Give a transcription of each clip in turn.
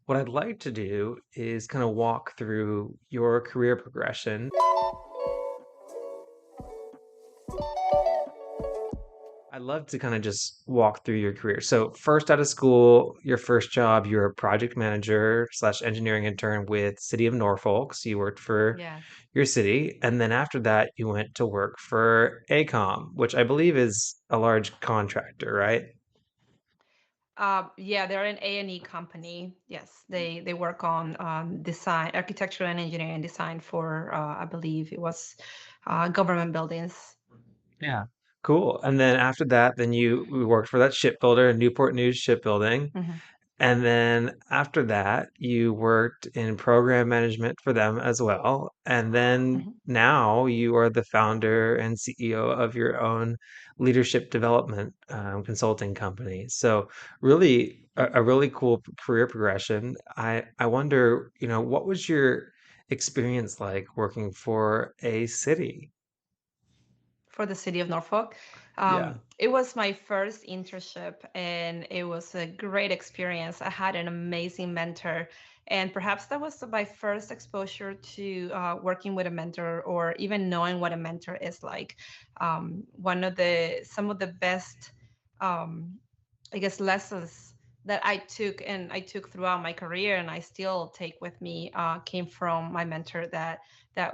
What I'd like to do is kind of walk through your career progression. I'd love to kind of just walk through your career. So, first out of school, your first job, you were a project manager slash engineering intern with City of Norfolk. So you worked for Yes. your city. And then after that, you went to work for ACOM, which I believe is a large contractor, right? Yeah, they're an A&E company. Yes, they work on design, architecture and engineering design for I believe it was government buildings. Yeah. Cool. And then after that, then you we worked for that shipbuilder, Newport News Shipbuilding. Hmm. And then after that, you worked in program management for them as well. And then Hmm. now you are the founder and CEO of your own leadership development consulting company. So really a really cool career progression. I wonder, what was your experience like working for a city? For the city of Norfolk. Yeah. It was my first internship and it was a great experience. I had an amazing mentor, and perhaps that was my first exposure to working with a mentor or even knowing what a mentor is like. One of the some of the best, um, I guess, lessons that I took throughout my career and I still take with me came from my mentor that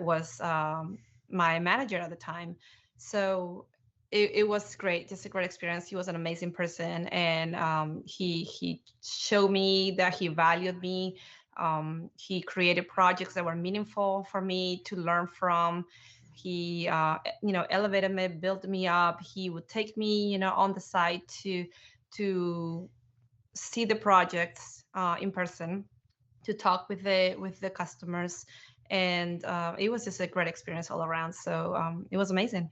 was my manager at the time. So it was great, just a great experience. He was an amazing person, and he showed me that he valued me. He created projects that were meaningful for me to learn from. He, elevated me, built me up. He would take me, on the side to see the projects in person, to talk with the customers, and it was just a great experience all around. So it was amazing.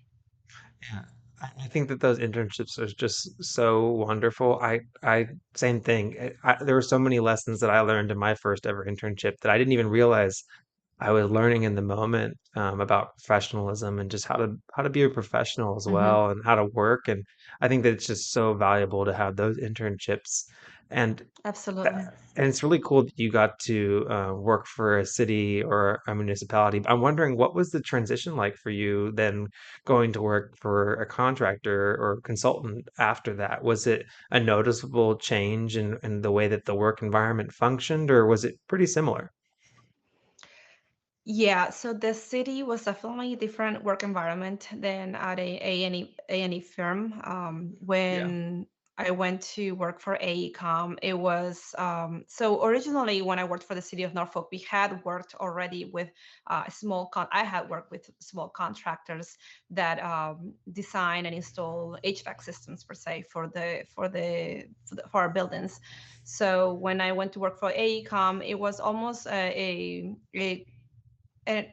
Yeah, I think that those internships are just so wonderful. I same thing. There were so many lessons that I learned in my first ever internship that I didn't even realize I was learning in the moment about professionalism and just how to be a professional as Hmm. well and how to work. And I think that it's just so valuable to have those internships. And Absolutely. and it's really cool that you got to work for a city or a municipality. I'm wondering what was the transition like for you then going to work for a contractor or consultant after that? Was it a noticeable change in the way that the work environment functioned, or was it pretty similar? Yeah, so the city was definitely a different work environment than at A&E firm. Yeah. When I went to work for AECOM, it was so originally when I worked for the city of Norfolk, we had worked already with I had worked with small contractors that design and install HVAC systems per se for our buildings. So when I went to work for AECOM, it was almost a and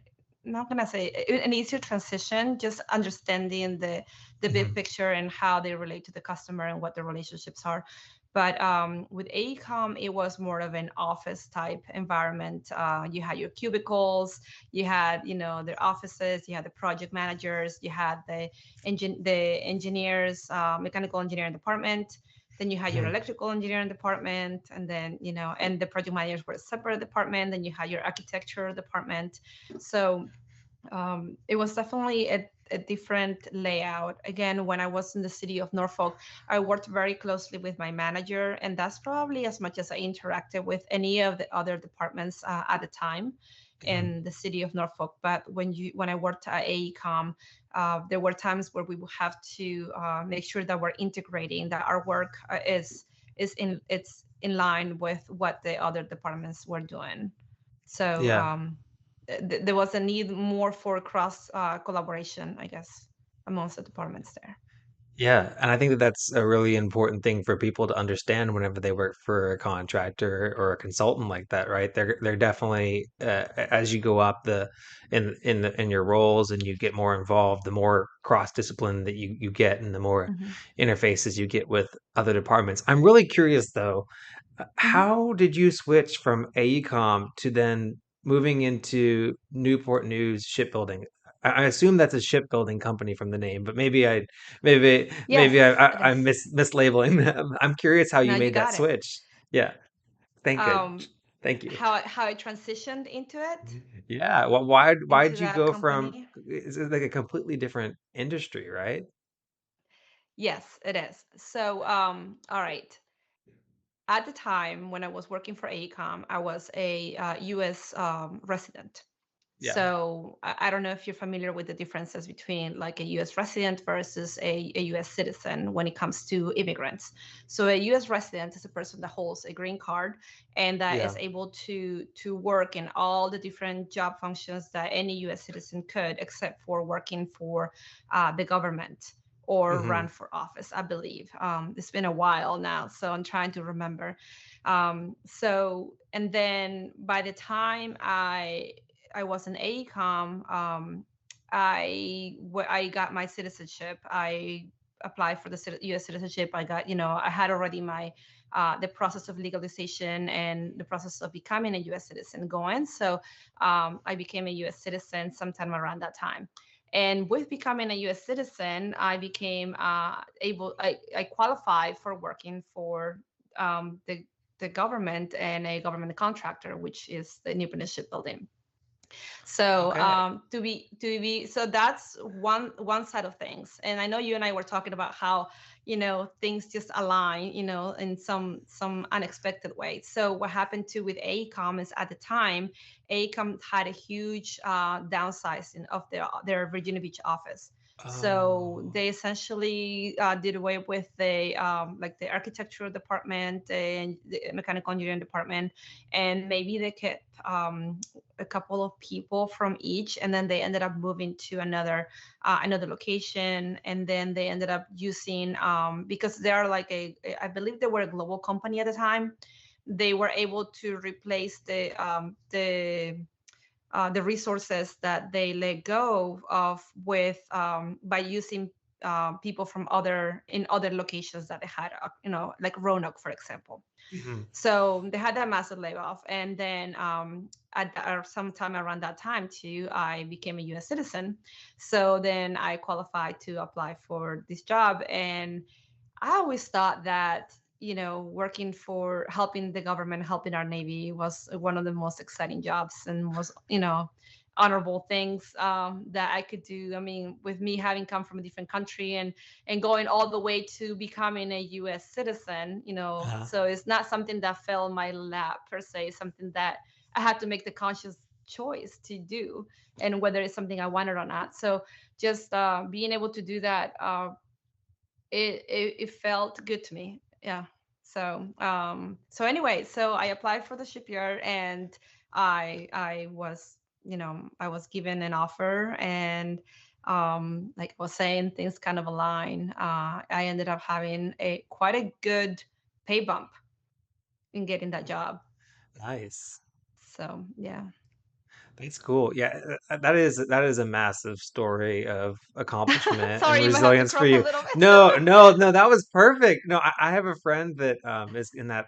I'm not gonna say an easier transition, just understanding the big Mhm. picture and how they relate to the customer and what the relationships are. But with AECOM, it was more of an office type environment. You had your cubicles, you had their offices, you had the project managers, you had the engineers, mechanical engineering department. Then you had your Mhm. electrical engineering department, and then and the project managers were a separate department. Then you had your architecture department. So it was definitely a different layout. Again, when I was in the city of Norfolk, I worked very closely with my manager, and that's probably as much as I interacted with any of the other departments at the time Mhm. in the city of Norfolk. But when I worked at AECOM, there were times where we would have to make sure that we're integrating, that our work it's in line with what the other departments were doing. So Yeah. there was a need more for cross collaboration, I guess, amongst the departments there. Yeah, and I think that that's a really important thing for people to understand whenever they work for a contractor or a consultant like that, right? They're definitely as you go up in your roles and you get more involved, the more cross discipline that you get and the more Hmm. interfaces you get with other departments. I'm really curious though, Hmm. how did you switch from AECOM to then moving into Newport News Shipbuilding? I assume that's a shipbuilding company from the name, but maybe maybe Yes, it I'm is. mislabeling them. I'm curious how No, you you made that got it. switch. Yeah, thank Um, good. Thank you. how I transitioned into it, Yeah. Well, why'd into you that go from, company. is it like a completely different industry, right? Yes, it is. So, all right. At the time when I was working for AECOM, I was a U.S. Resident. Yeah. So I don't know if you're familiar with the differences between like a U.S. resident versus a U.S. citizen when it comes to immigrants. So a U.S. resident is a person that holds a green card and that is Yeah. able to work in all the different job functions that any U.S. citizen could, except for working for the government or Hmm. run for office, I believe. It's been a while now, so I'm trying to remember. And then by the time I was in AECOM, I got my citizenship. I applied for the U.S. citizenship. I got, I had already my the process of legalization and the process of becoming a U.S. citizen going. So I became a U.S. citizen sometime around that time. And with becoming a U.S. citizen, I became I qualified for working for the government and a government contractor, which is the New Shipbuilding. So Okay. so that's one side of things. And I know you and I were talking about how things just align in some unexpected way. So what happened to with AECOM is at the time AECOM had a huge downsizing of their Virginia Beach office. So Oh. they essentially did away with the like the architectural department and the mechanical engineering department, and maybe they kept a couple of people from each, and then they ended up moving to another location, and then they ended up using because they are like I believe they were a global company at the time. They were able to replace the resources that they let go of with by using people from other locations that they had, like Roanoke, for example. Mhm. So they had that massive layoff, and then sometime around that time too, I became a U.S. citizen. So then I qualified to apply for this job, and I always thought that working for helping the government, helping our Navy was one of the most exciting jobs and most honorable things that I could do. I mean, with me having come from a different country and going all the way to becoming a U.S. citizen, Uh, so it's not something that fell in my lap per se. It's something that I had to make the conscious choice to do, and whether it's something I wanted or not. So just being able to do that, it felt good to me. Yeah. So anyway, so I applied for the shipyard, and I was I was given an offer, and like I was saying, things kind of align. I ended up having a quite a good pay bump in getting that job. nice. So yeah. That's cool. Yeah, that is a massive story of accomplishment and Sorry, you might have to resilience for crop a you. little bit. No, no, no, that was perfect. No, I have a friend that is in that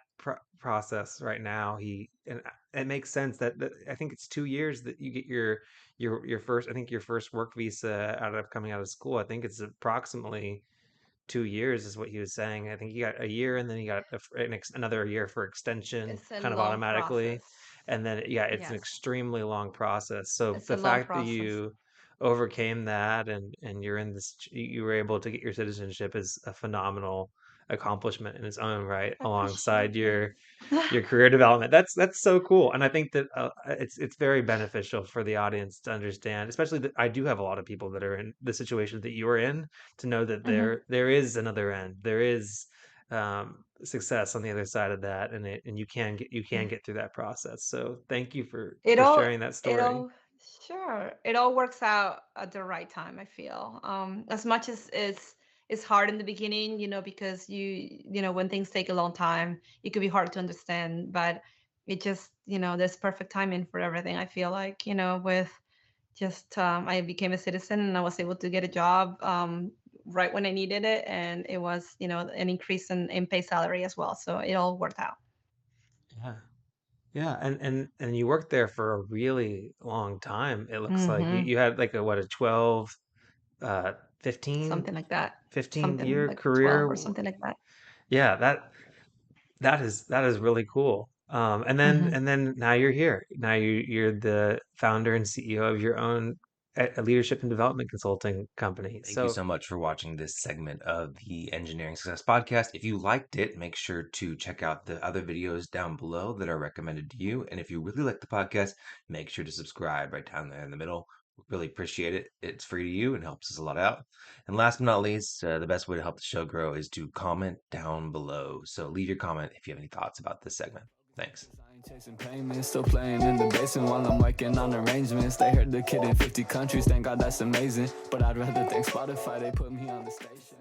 process right now. It makes sense that I think it's 2 years that you get your first. I think your first work visa out of coming out of school. I think it's approximately 2 years is what he was saying. I think he got a year and then he got another year for extension It's a kind of long automatically. process. And then, yeah, it's an Yes, extremely long process. So it's a the long fact that process. you overcame that and you're in this, you were able to get your citizenship is a phenomenal accomplishment in its own right, I alongside appreciate it. your career development. That's so cool, and I think that it's very beneficial for the audience to understand, especially that I do have a lot of people that are in the situation that you're in, to know that Mhm. there is another end. There is success on the other side of that, and you can Yeah. get through that process. So thank you It for all, sharing that it story. all, sure. It all works out at the right time, I feel. As much as it's hard in the beginning, because when things take a long time, it could be hard to understand, but it just, there's perfect timing for everything. I feel like, with just, I became a citizen and I was able to get a job, right when I needed it. And it was, an increase in pay salary as well. So it all worked out. Yeah. Yeah, and you worked there for a really long time. It looks like Hmm. you had like a what, a 12 uh 15 Something like that. 15 Something year like career. 12 or something like that. Yeah, that is really cool. Mhm. And then now you're here. Now you're the founder and CEO of your own leadership and development consulting company. Thank you So so much for watching this segment of the Engineering Success Podcast. If you liked it, make sure to check out the other videos down below that are recommended to you. And if you really like the podcast, make sure to subscribe right down there in the middle. We really appreciate it. It's free to you and helps us a lot out. And last but not least, the best way to help the show grow is to comment down below. So leave your comment if you have any thoughts about this segment. Thanks. I ain't chasing payments, still playing in the basement while I'm working on arrangements. They heard the kid in 50 countries, thank God that's amazing. But I'd rather thank Spotify, they put me on the station.